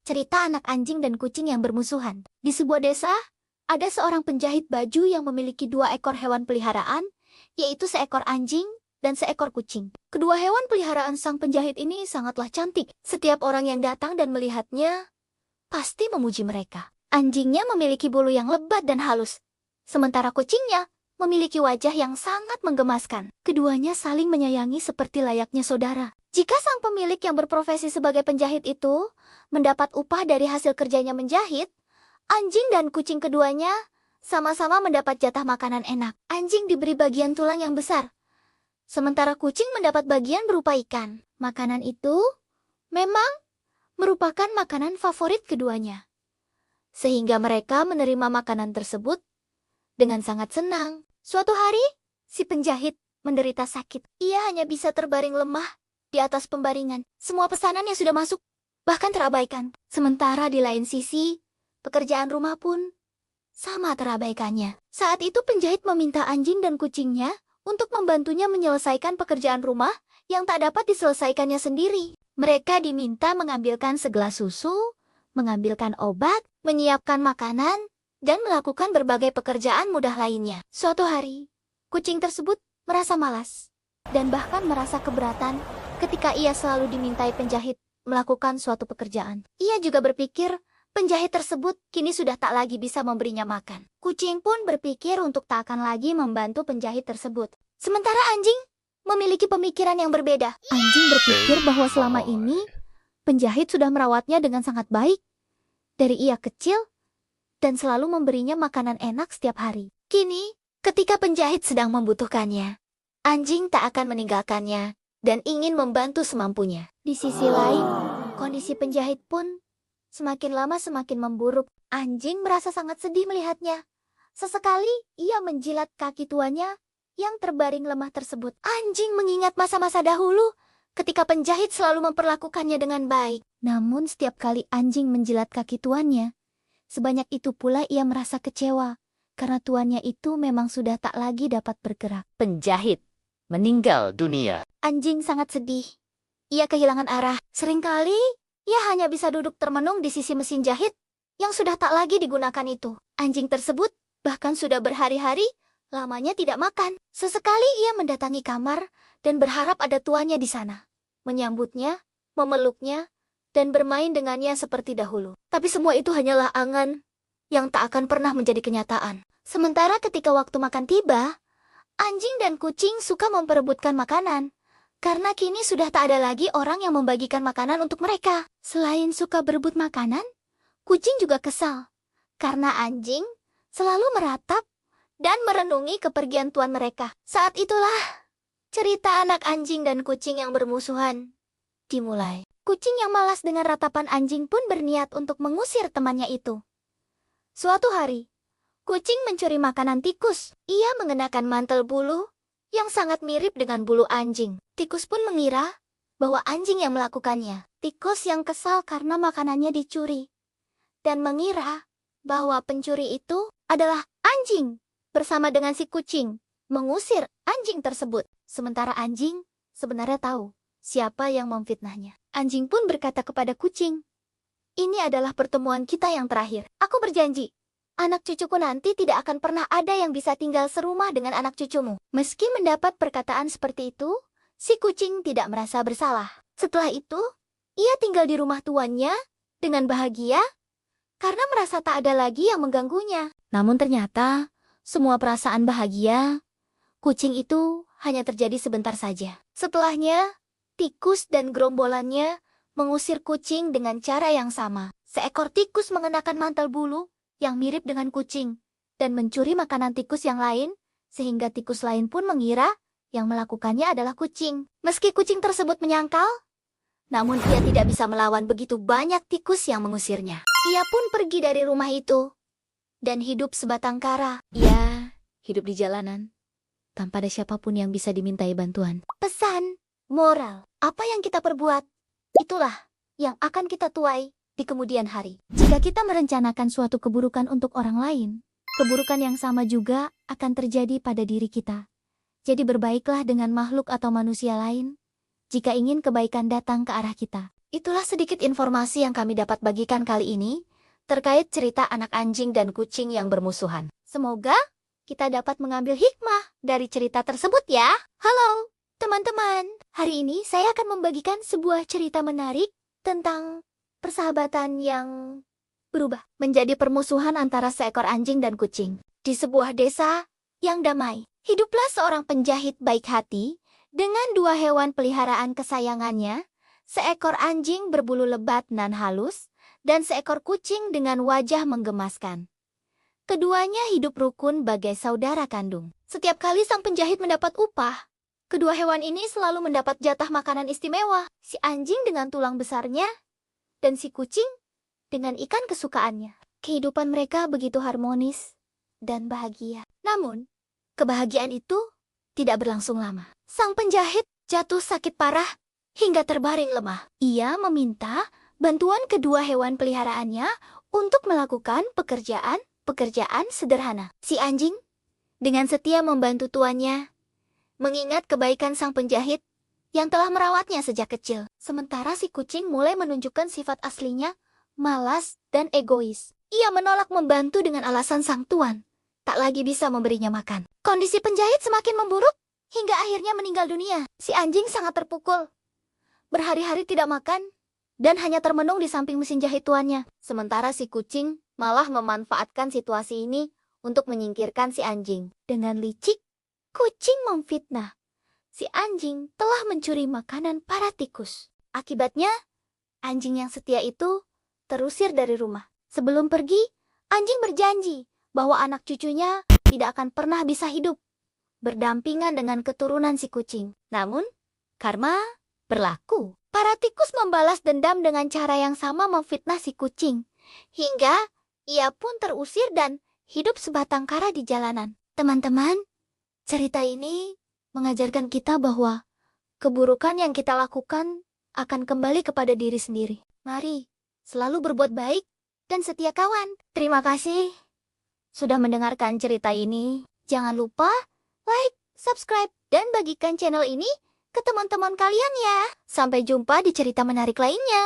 Cerita anak anjing dan kucing yang bermusuhan. Di sebuah desa, ada seorang penjahit baju yang memiliki 2 ekor hewan peliharaan, yaitu seekor anjing dan seekor kucing. Kedua hewan peliharaan sang penjahit ini sangatlah cantik. Setiap orang yang datang dan melihatnya, pasti memuji mereka. Anjingnya memiliki bulu yang lebat dan halus, sementara kucingnya memiliki wajah yang sangat menggemaskan. Keduanya saling menyayangi seperti layaknya saudara. Jika sang pemilik yang berprofesi sebagai penjahit itu mendapat upah dari hasil kerjanya menjahit, anjing dan kucing keduanya sama-sama mendapat jatah makanan enak. Anjing diberi bagian tulang yang besar, sementara kucing mendapat bagian berupa ikan. Makanan itu memang merupakan makanan favorit keduanya, sehingga mereka menerima makanan tersebut dengan sangat senang. Suatu hari, si penjahit menderita sakit. Ia hanya bisa terbaring lemah di atas pembaringan. Semua pesanan yang sudah masuk bahkan terabaikan. Sementara di lain sisi, pekerjaan rumah pun sama terabaikannya. Saat itu penjahit meminta anjing dan kucingnya untuk membantunya menyelesaikan pekerjaan rumah yang tak dapat diselesaikannya sendiri. Mereka diminta mengambilkan segelas susu, mengambilkan obat, menyiapkan makanan, dan melakukan berbagai pekerjaan mudah lainnya. Suatu hari, kucing tersebut merasa malas dan bahkan merasa keberatan ketika ia selalu dimintai penjahit melakukan suatu pekerjaan. Ia juga berpikir penjahit tersebut kini sudah tak lagi bisa memberinya makan. Kucing pun berpikir untuk tak akan lagi membantu penjahit tersebut. Sementara anjing memiliki pemikiran yang berbeda. Anjing berpikir bahwa selama ini penjahit sudah merawatnya dengan sangat baik dari ia kecil dan selalu memberinya makanan enak setiap hari. Kini, ketika penjahit sedang membutuhkannya, anjing tak akan meninggalkannya dan ingin membantu semampunya. Di sisi lain, kondisi penjahit pun semakin lama semakin memburuk. Anjing merasa sangat sedih melihatnya. Sesekali, ia menjilat kaki tuannya yang terbaring lemah tersebut. Anjing mengingat masa-masa dahulu ketika penjahit selalu memperlakukannya dengan baik. Namun setiap kali anjing menjilat kaki tuannya, sebanyak itu pula ia merasa kecewa, karena tuannya itu memang sudah tak lagi dapat bergerak. Penjahit meninggal dunia. Anjing sangat sedih. Ia kehilangan arah. Seringkali, ia hanya bisa duduk termenung di sisi mesin jahit yang sudah tak lagi digunakan itu. Anjing tersebut bahkan sudah berhari-hari lamanya tidak makan. Sesekali ia mendatangi kamar dan berharap ada tuannya di sana, menyambutnya, memeluknya, dan bermain dengannya seperti dahulu. Tapi semua itu hanyalah angan yang tak akan pernah menjadi kenyataan. Sementara ketika waktu makan tiba, anjing dan kucing suka memperebutkan makanan, karena kini sudah tak ada lagi orang yang membagikan makanan untuk mereka. Selain suka berebut makanan, kucing juga kesal, karena anjing selalu meratap dan merenungi kepergian tuan mereka. Saat itulah, cerita anak anjing dan kucing yang bermusuhan dimulai. Kucing yang malas dengan ratapan anjing pun berniat untuk mengusir temannya itu. Suatu hari, kucing mencuri makanan tikus. Ia mengenakan mantel bulu yang sangat mirip dengan bulu anjing. Tikus pun mengira bahwa anjing yang melakukannya. Tikus yang kesal karena makanannya dicuri dan mengira bahwa pencuri itu adalah anjing bersama dengan si kucing mengusir anjing tersebut. Sementara anjing sebenarnya tahu siapa yang memfitnahnya. Anjing pun berkata kepada kucing, "Ini adalah pertemuan kita yang terakhir. Aku berjanji, anak cucuku nanti tidak akan pernah ada yang bisa tinggal serumah dengan anak cucumu." Meski mendapat perkataan seperti itu, si kucing tidak merasa bersalah. Setelah itu, ia tinggal di rumah tuannya dengan bahagia karena merasa tak ada lagi yang mengganggunya. Namun ternyata, semua perasaan bahagia kucing itu hanya terjadi sebentar saja. Setelahnya, tikus dan gerombolannya mengusir kucing dengan cara yang sama. Seekor tikus mengenakan mantel bulu yang mirip dengan kucing dan mencuri makanan tikus yang lain, sehingga tikus lain pun mengira yang melakukannya adalah kucing. Meski kucing tersebut menyangkal, namun ia tidak bisa melawan begitu banyak tikus yang mengusirnya. Ia pun pergi dari rumah itu dan hidup sebatang kara. Ia hidup di jalanan tanpa ada siapapun yang bisa dimintai bantuan. Pesan moral, apa yang kita perbuat, itulah yang akan kita tuai di kemudian hari. Jika kita merencanakan suatu keburukan untuk orang lain, keburukan yang sama juga akan terjadi pada diri kita. Jadi berbaiklah dengan makhluk atau manusia lain, jika ingin kebaikan datang ke arah kita. Itulah sedikit informasi yang kami dapat bagikan kali ini terkait cerita anak anjing dan kucing yang bermusuhan. Semoga kita dapat mengambil hikmah dari cerita tersebut ya. Halo, teman-teman. Hari ini saya akan membagikan sebuah cerita menarik tentang persahabatan yang berubah menjadi permusuhan antara seekor anjing dan kucing. Di sebuah desa yang damai, hiduplah seorang penjahit baik hati dengan dua hewan peliharaan kesayangannya, seekor anjing berbulu lebat nan halus, dan seekor kucing dengan wajah menggemaskan. Keduanya hidup rukun bagai saudara kandung. Setiap kali sang penjahit mendapat upah, kedua hewan ini selalu mendapat jatah makanan istimewa. Si anjing dengan tulang besarnya, dan si kucing dengan ikan kesukaannya. Kehidupan mereka begitu harmonis dan bahagia. Namun, kebahagiaan itu tidak berlangsung lama. Sang penjahit jatuh sakit parah hingga terbaring lemah. Ia meminta bantuan kedua hewan peliharaannya untuk melakukan pekerjaan sederhana. Si anjing dengan setia membantu tuannya, mengingat kebaikan sang penjahit yang telah merawatnya sejak kecil. Sementara si kucing mulai menunjukkan sifat aslinya, malas dan egois. Ia menolak membantu dengan alasan sang tuan tak lagi bisa memberinya makan. Kondisi penjahit semakin memburuk hingga akhirnya meninggal dunia. Si anjing sangat terpukul. Berhari-hari tidak makan dan hanya termenung di samping mesin jahit tuannya. Sementara si kucing malah memanfaatkan situasi ini untuk menyingkirkan si anjing. Dengan licik, kucing memfitnah si anjing telah mencuri makanan para tikus. Akibatnya, anjing yang setia itu terusir dari rumah. Sebelum pergi, anjing berjanji bahwa anak cucunya tidak akan pernah bisa hidup berdampingan dengan keturunan si kucing. Namun, karma berlaku. Para tikus membalas dendam dengan cara yang sama memfitnah si kucing, hingga ia pun terusir dan hidup sebatang kara di jalanan. Teman-teman, cerita ini mengajarkan kita bahwa keburukan yang kita lakukan akan kembali kepada diri sendiri. Mari selalu berbuat baik dan setia kawan. Terima kasih sudah mendengarkan cerita ini. Jangan lupa like, subscribe, dan bagikan channel ini ke teman-teman kalian ya. Sampai jumpa di cerita menarik lainnya.